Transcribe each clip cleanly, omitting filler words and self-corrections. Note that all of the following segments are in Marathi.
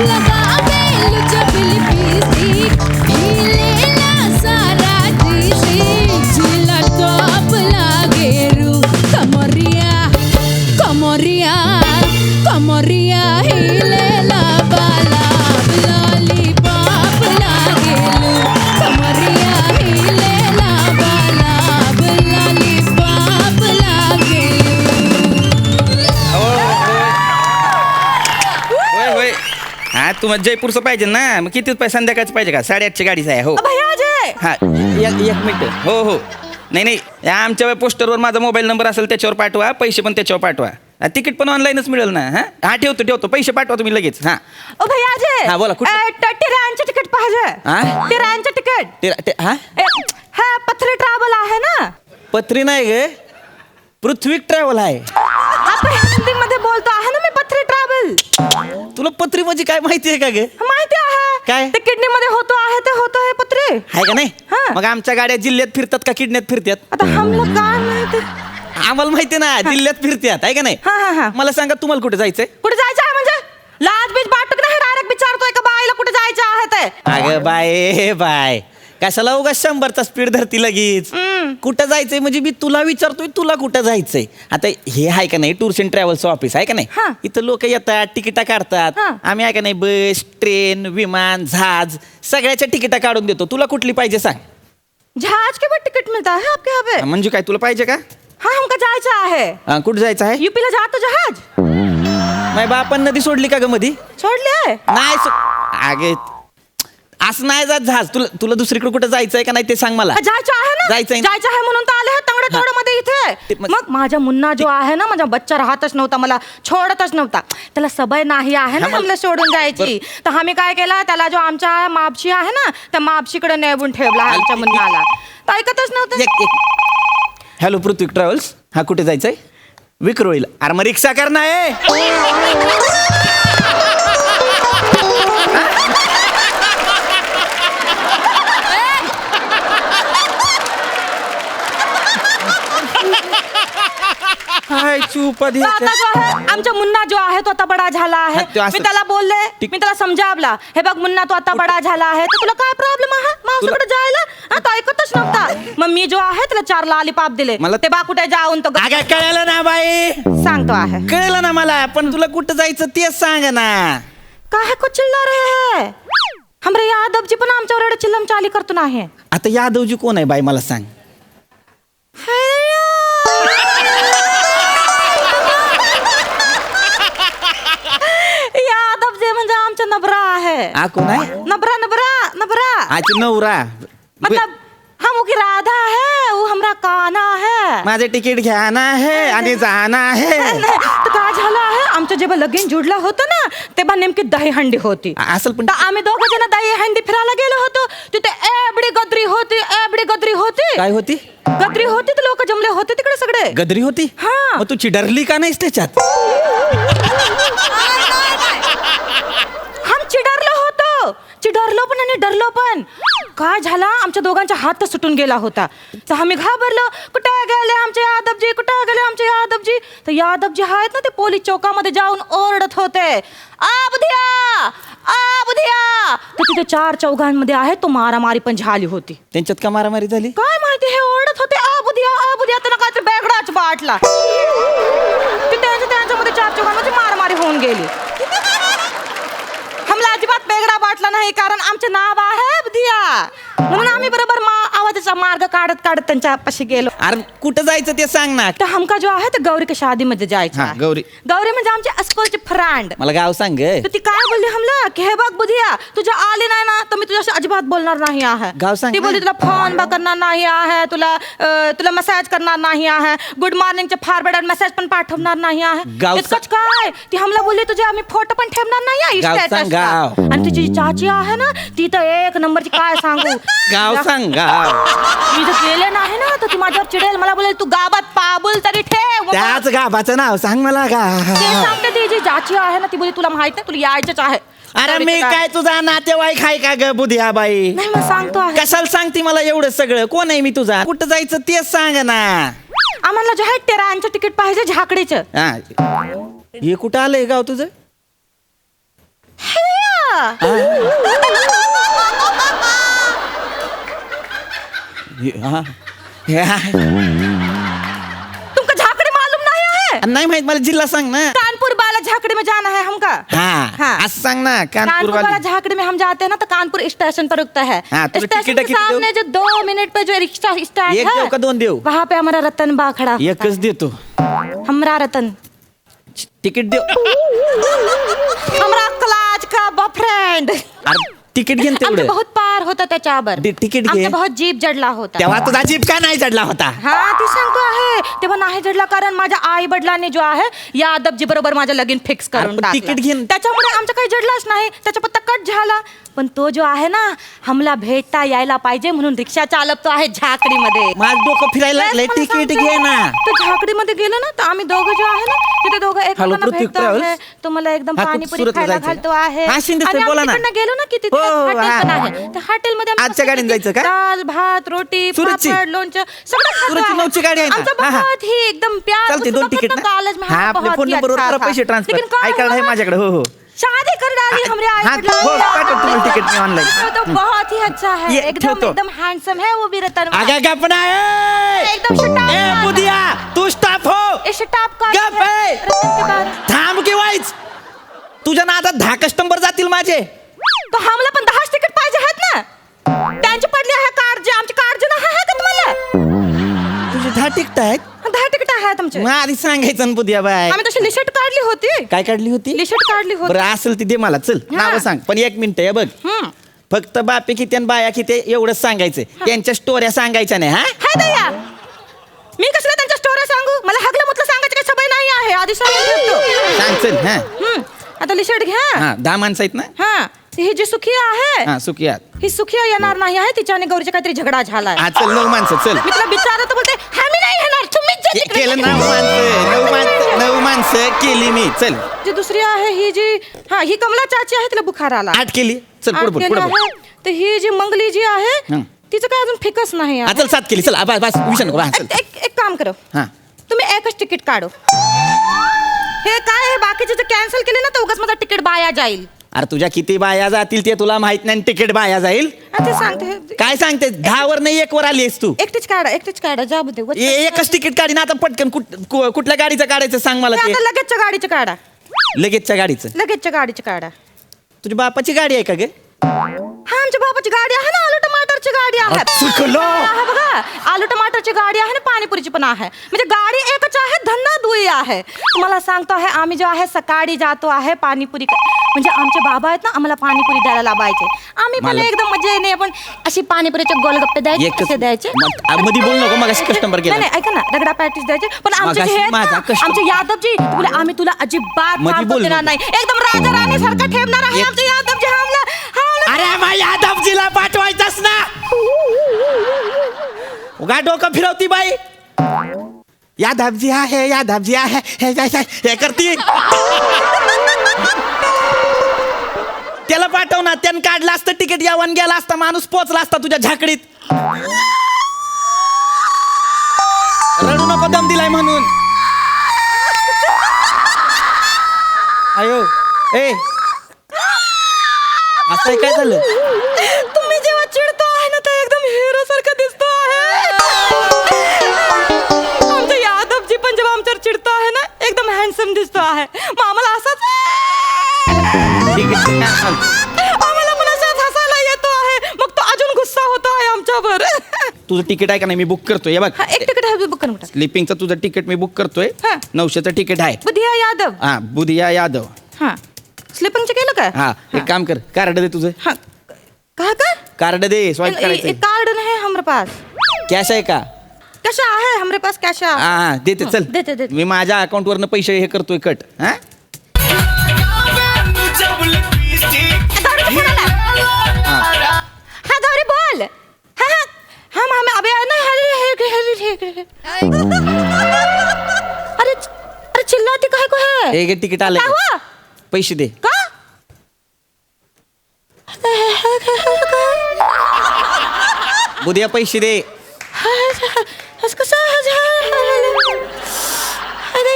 लगा बेल जब लिपस्टिक हिलेला सारा डिस्ट्रिक्ट जिला टॉप लागे रू कमरिया कमरिया कमरिया हिलेला बाला लॉलीपॉप लागे रू कमरिया हिलेला बाला लॉलीपॉप लागे होय होय हा तुम्हाला जयपूरचं पाहिजे ना मग किती पैसे संध्याकाळचं पाहिजे का 8:30ची गाडीच आहे हो भैया अजय हा एक मिनिट हो हो नाही नाही या आमच्या पोस्टरवर माझा मोबाईल नंबर असेल त्याच्यावर पाठवा पैसे पण त्याच्यावर पाठवा तिकीट पण ऑनलाईनच मिळेल ना हा हा ठेवतो पैसे पाठवा तुम्ही लगेच हा ओ भैया अजय हा, बोला, कुठं? टिरांचं तिकीट पाहिजे हा? टिरांचं तिकीट हा हा पथरी ट्रॅव्हल आहे ना पत्री नाही गे पृथ्वी ट्रॅव्हल आहे आपण हिंदीमध्ये बोलतो आहे ना मी पथरी ट्रॅव्हल तुला पत्री म्हणजे काय माहिती आहे का गे माहिती आहे काय? ते किडनी मध्ये होतो आहे ते होतो आहे पत्रे आहे का नाही हा. मग आमच्या गाड्या जिल्ह्यात फिरतात का किडण्यात फिरतात आता हमला काय माहिती आम्हाला माहिती ना जिल्ह्यात फिरतात आहे का नाही हा, हा, हा. मला सांगा तुम्हाला कुठे जायचंय कुठे जायचं आहे म्हणजे लाज बीज बाटक नाही डायरेक्ट विचारतोय का बाईला कुठे जायचं आहे ते अगं बाय कशाला उगा 100चा स्पीड धरती लगेच कुठं जायचंय म्हणजे मी तुला विचारतोय तुला कुठं जायचंय आता हे आहे का नाही टूर्स अँड ट्रॅव्हल्सचं ऑफिस आहे का हा. नाही इथं लोक येतात तिकिटा काढतात हा. आम्ही आहे का नाही बस ट्रेन विमान जहाज सगळ्याच्या तिकिटा काढून देतो तुला कुठली पाहिजे सांग जहाज के बाद टिकट मिलता है आपके यहाँ पे म्हणजे काय तुला पाहिजे का हाँ हमका जायचं आहे कुठं जायचं आहे यूपी ला जातो जहाज नाही बापन नदी सोडली का ग मधी सोडले नाही अगे असं नाही जात जहाज तुला दुसरीकडे कुठं जायचंय का नाही ते सांग मला जायचं आहे ना जायचंय ना? जायचं आहे म्हणून तर आले हे तंगडे हा. मध्ये इथे ते मग- मग माझा मुन्ना जो आहे ना माझा बच्चा राहतच नव्हता मला छोडतच नव्हता त्याला सवय नाही आहे ना हा, मग- आम्हाला सोडून जायची तर आम्ही काय केलं त्याला जो आमच्या मापशी आहे ना त्या मापशीकडे नेऊन ठेवला आमच्या मुन्नाला तर ऐकतच नव्हतं हॅलो पृथ्वी ट्रॅव्हल्स हा कुठे जायचंय विक्रोळीला अरे मग रिक्षा कर ना काय चूप तो आता जो आहे आमचा मुन्ना जो आहे तो आता बडा झाला आहे हा, तो असं- मी त्याला बोलले ठीक. मी त्याला समजावला हे बघ मुन्ना तो आता बडा झाला आहे तर तुला काय प्रॉब्लेम आहे मावशीकडे जायला हा, तो ऐकतच नव्हता मग मी जो आहे त्याला 4 लॉलीपॉप दिले मला- ते बा कुठे जाऊन तो अगं कळलं ना बाई सांगतो आहे कळलं ना मला पण तुला कुठं जायचं तेच सांग ना काय को चिल्ला रहे है हमरे यादव जी पण आमच्यावर एवढं चिल्लम चाली करतो नाही आता यादवजी कोण आहे बाई मला सांग यादव जे म्हणजे आमचा नबरा आहे हा कोण आहे नबरा नबरा नबरा आज नवरा मतलब हम की राधा है वो हमरा काना है माझे तिकीट घ्याना आहे आणि जाना आहे तर काय झालं आहे आमचं जेव्हा लगीन जुडलं होतं ना तेव्हा नेमकी दहीहंडी होती असल पण तर आम्ही दोघं जण दहीहंडी फिरायला गेलो होतो तिथे एवढी गदरी होती काय होती गदरी होती तर लोक जमले होते तिकडे सगळे गदरी होती हा. मग तू चिडरली का नाहीस त्याच्यात हम चिडरलो पण आणि डरलो पण काय झाला आमच्या दोघांचा हात सुटून गेला होता तर आम्ही घाबरलो कुठे गेले आमचे यादवजी कुठे गेले आमचे यादवजी तर यादवजी आहेत ना ते पोलीस चौकामध्ये जाऊन ओरडत होते आ बुधिया तर तिथे 4 चौघांमध्ये आहे तो मारामारी पण झाली होती त्यांच्यात का मारामारी झाली काय माहिती हे ओरडत होते आ बुधिया त्यांना काहीतरी बेगडाच वाटला ते त्यांच्यामध्ये 4 चौघांमध्ये मारामारी होऊन गेली हमला अजिबात बेगडा वाटला नाही कारण आमचे नाव आहे बुधिया म्हणून आम्ही बरोबर आवाजाचा मार्ग काढत त्यांच्या पाशी गेलो अरे कुठं जायचं ते सांग ना तर हमका जो आहे ते गौरी के शादी मध्ये जायचं हा, आहे. गौरी. गौरी म्हणजे आमची अस्कोलची फ्रेंड मला गाव सांग ग. तर ती काय बोलली हमला की हे बघ बुधिया तुझ्या आले नाही ना तर मी तुझ्याशी अजिबात बोलणार नाही आहे गाव सांग ती ना. बोलली तुला फोन बा करणार नाही आहे तुला मेसेज करणार नाही आहे गुड मॉर्निंगचे फॉरवर्ड मेसेज पण पाठवणार नाही आहे गाव इतकंच काय ती हमला बोलली तुझे आम्ही फोटो पण ठेवणार नाही आहे गाव सांग, status ला. गाव. आणि तुझी चाची आहे ना ती तर 1 नंबरची काय सांगू गाव सांग गाव मी जर केले नाही ना तर ती माझ्यावर चिडेल मला बोलेल तू गावात पाबुल तरी ठेव त्याच गावाचं नाव सांग मला ते का सांगते ती जी जाची आहे ना ती बोली तुला माहित नाही तुला यायचंच आहे अरे मी काय तुझा नातेवाईक आहे का ग बुधिया बाई नाही मग सांगतो आहे कशाला सांगते मला एवढं सगळं कोण आहे मी तुझा कुठं जायचं तेच सांग ना आम्हाला जे आहे टेरांचं तिकीट पाहिजे झाकडीचं हा. हे कुठं आलंय गाव तुझं तुमको झाकड़ी मालूम नहीं है? नाही माहित मला जिल्हा सांग ना. कानपुर वाला झाकड़ी में जाना है हमका. हाँ असं सांग ना. कानपुर वाला झाकड़ी में हम जाते हैं ना तो कानपुर स्टेशन पर रुकता है. हाँ, तो स्टेशन टिकट के किती सामने जो 2 मिनट पे जो रिक्शा स्टैंड एक देऊ का है, 2 देऊ? वहाँ पे हमारा रतन बा खड़ा होता एकच देतो. है. हमरा रतन, तिकीट देऊ. हमरा कलाज का बॉयफ्रेंड. अरे तिकीट घेन आमचं तेवढं. बहुत पार होता त्याच्यावर. तिकीट घे. आमचं बहुत जीप जडला होता. तेव्हा तुझा जीप का नाही चढला होता? हा ती सांगतो आहे तेव्हा नाही जडला कारण माझ्या आई वडिलांनी जो आहे यादवजी बरोबर माझं लगीन फिक्स करून अरे पण टाकलं. तिकीट घेऊन- त्याच्यामुळे आमचं काही जडलाच नाही. त्याचा पत्ता कट झाला. पण तो जो आहे ना हमला भेटता यायला पाहिजे म्हणून रिक्षा चालवतो आहे झाकडीमध्ये. माझं डोकं फिरायला लागलंय. मला तिकीट सांगतो, घे ना. तो झाकडीमध्ये गेलो ना तर आम्ही दोघं जो आहे ना तिथे दोघं एकमेकांना पृथ्वी भेटतो ट्रॅव्हल्स? आहे. तो मला एकदम हा, खूप पाणीपुरी सुरतला खायला जायचं. घालतो आहे. हा, शिंदे आणि साहेब, बोला आम्ही ना. तिकडनं गेलो ना की तिथे हो, हॉटेल हा. पण आहे. त्या हॉटेलमध्ये आम्ही आजच्या गाडीने जायचं का? दाल भात रोटी सुरतची? पापड लोणचं सगळं खातो सुरतची आहे. 9ची गाडी आहे ना? आमचा हा, हा. बहुत ही एकदम प्यार चालते उसका 2 तिकीट मतलब कॉलेज में ना. हा हमारा आपले बहुत फोन ही नंबरवर अच्छा करा था. पैसे ट्रान्सफर. लेकिन क्या आय कार्ड हुआ आहे ना, माझ्याकडे. हो हो. शादी कर डाली हमरे आई हाँ, वडिलांनी. हो, पाठव तुम्हाला तिकीट मी ऑनलाइन. वो तो बहुत ही अच्छा है. ये एकदम ठेवतो. एकदम हैंडसम है वो भी रतन. आगा गप ना. एकदम शटाप. ए बुधिया तू स्टाफ हो. स्टॉप का गप आहे. रतन के बाद थांब की वाईच. तुझ्या नादात 10 कस्टमर जातील माझे. तो आम्हाला पण 10 तिकीट पाहिजे आहेत ना. त्यांची पडली आहे कार्ड आमची कार्ड नाही आहे का तुम्हाला? तुझे 10 तिकीट आहेत. 10 तिकीट आहेत आमचे. मग आधी सांगायचं ना बुधिया बाय. आम्ही तशी लिस्ट काढली होती. काय काढली होती? लिस्ट काढली होती. बरं असेल ती दे मला. चल हा. नाव सांग. पण 1 मिनिट आहे बघ. फक्त बापे किती आणि बाया किती एवढंच सांगायचं. त्यांच्या स्टोऱ्या सांगायच्या नाही. हा हाय दया मी कसला त्यांच्या स्टोरी सांगू. मला हगलं मुतलं सांगायची काही सवय नाही आहे. आधी सांगून ठेवतो. सांग चल. हा आता लिस्ट घ्या. हा 10 माणसं आहेत ना. हा ही जी सुखिया आहे हा सुखियात. ही सुखिया येणार नाही आहे. तिच्या आणि गौरीचा काहीतरी झगडा झालाय. हा चल 9 माणसं चल. मी तुला विचारत तर बोलते आम्ही नाही येणार तुम्हीच जा तिकडे. केलं 9 माणसं केली मी. चल जी दुसरी आहे ही जी हा ही कमला चाची आहे तिला बुखार आला. 8 केली. चल आठ पुढे केली पुढे आहे. तर ही जी मंगली जी आहे हं. तिचं काय अजून फिकस नाही हा आहे. चल 7 केली. चल बस बस विषय नको. हा चल. एक काम करो हा तुम्ही एकच तिकीट काढो. हे काय हे बाकीचे जर कॅन्सल केले ना तर उगाच माझा तिकीट बाया जाईल. अरे तुझ्या किती बाया जातील ते तुला माहित नाही. तिकीट बाया जाईल. हा, ते सांगते काय सांगते 10 वर नाही 1 वर आलीस तू. एकटीच काढा जाऊ दे. एकच तिकीट काढी ना. आता पटकन कुठल्या गाडीचं काढायचं सांग मला ते. आता लगेचच्या गाडीचं काढा. लगेचच्या गाडीचं. लगेचच्या गाडीचं काढा. तुझ्या बापाची गाडी आहे का ग? हा आमच्या बाबाची गाडी आहे ना. आलू टमाटरची गाडी आहे. चुकलो. हा, बघा आलू टमाटरची गाडी आहे ना पाणीपुरीची पण आहे. म्हणजे गाडी एकच आहे धंदा दुई आहे. तुम्हाला सांगतो आहे आम्ही जो आहे सकाळी जातो आहे पाणीपुरी म्हणजे आमचे बाबा आहेत ना आम्हाला पाणीपुरी द्यायला लावायचे. आम्ही पण मला- एकदम मजेने आपण अशी पाणीपुरीचे गोलगप्पे द्यायचे कसे द्यायचे. मध्ये बोल नको. मग कस्टमर गेला. नाही ऐका ना दगडा पॅटीस द्यायचे. पण आमचे मगाशी जे आहेत माझा ना, customer- आमचे यादवजी बोले आम्ही तुला अजिबात मध्ये थांबू बोल देणार नको. नाही. एकदम राजा राणी सारखं ठेवणार आहे एक- आमचे यादवजी. हमला अरे बाई यादवजीला पाठवायचंच ना. उगा डोकं फिरवती बाई. यादवजी आहे यादवजी आहे हे करती. त्याला पाठव ना. त्यानं काढलं असतं तिकीट यावन गेला असता माणूस पोचला असता तुझ्या झाकडीत. रडू नको दम दिलाय म्हणून. अयो ए असं काय झालं? तुम्ही जेव्हा चिडतो आहे ना तर एकदम हिरो सारखं दिसतो आहे. आमच्या यादवजी पण जेव्हा आमच्यावर चिडतो आहे ना एकदम हँडसम दिसतो आहे. मग आम्हाला असंच ठीक आहे. आम्हाला पण असंच हसायला येतो आहे. मग तो अजून गुस्सा होतो आहे आमच्यावर. तुझं तिकीट आहे का नाही? मी बुक करतोय. बघ हा, एक तिकीट आहे बुक करून टाक. स्लिपिंगचं तुझं तिकीट मी बुक करतोय. हा. 900चं तिकीट आहे. बुधिया यादव. हा बुधिया यादव. हा स्लिपिंगचं केलं का? हा एक काम कर. कार्ड दे तुझं. हा काय कार्ड दे. स्वाईप करायचं. कार्ड नहीं हमारे पास. कॅश आहे का? कैश आहे हमारे पास कैश. हा हा देते. चल देते. मी माझ्या अकाउंटवरनं पैसे हे करतोय कट. हा हाँ गौरी बोल. हाँ हम अबे ना अरे चिल्लाती काहे को है? एक तिकीट आलं. काय हुआ? पैसे दे. का? बुधिया पैसे दे. कसं अरे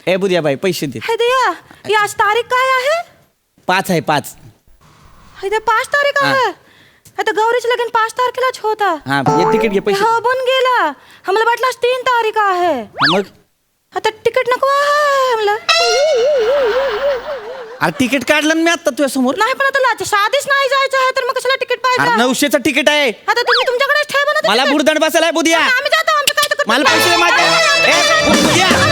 ए बुद्या बाई पैसे दे. हे दया ही आज तारीख काय आहे? 5 आहे 5. हे दे 5 तारीख आहे. आता गौरीचं लगीन 5 तारखेलाच होता. हा ये तिकीट घे पैसे. हा बन गेला. आम्हाला वाटलं आज 3 तारीख आहे. हा, मग आता तिकीट नको आहे आम्हाला. अरे तिकीट काढलं ना मी आता तुझ्या समोर. नाही पण आता शादीच नाही जायचं आहे तर मग कशाला तिकीट पाहिजे? 900चं तिकीट आहे. आता तुम्ही तुमच्याकडेच ठेवा ना. मला बुरदंड बसायला बुद्या. आम्ही जातो आमचं काय तर मला पैसे दे माझे. ए, बुद्या.